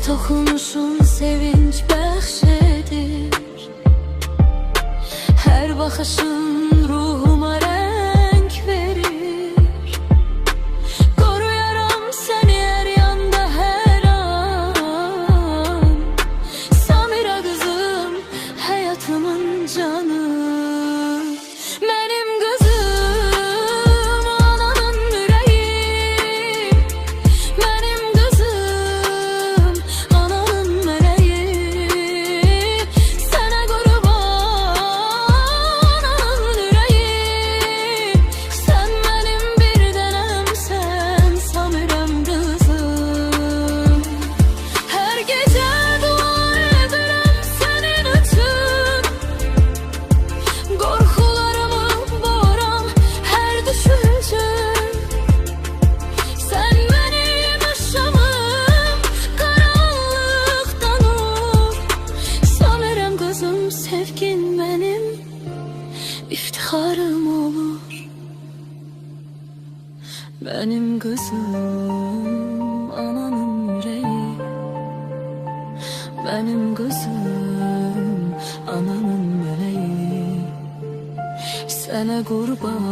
Toxunuşun sevinç bəxş edir. Hər baxışın ruhuma rəng verir. Qoruyaram səni hər yanda hər an. Samira qızım, həyatımın canı. Mənim qızım, ananın ürəyi. Mənim qızım, ananın mələyi. Sənə qurban ananın ürəyi. Sən mənim bir dənəmsən, Samirəm qızım. Hər gecə dua edirəm sənin üçün. Qorxularımı boğuram hər düşüncə. Sən mənim yaşamım, qaranlıqda nur. Samirəm qızım, sevgin mənim iftixarım olur. Mənim qızım, ananın ürəyi. Mənim qızım, ananın mələyi. Sənə qurban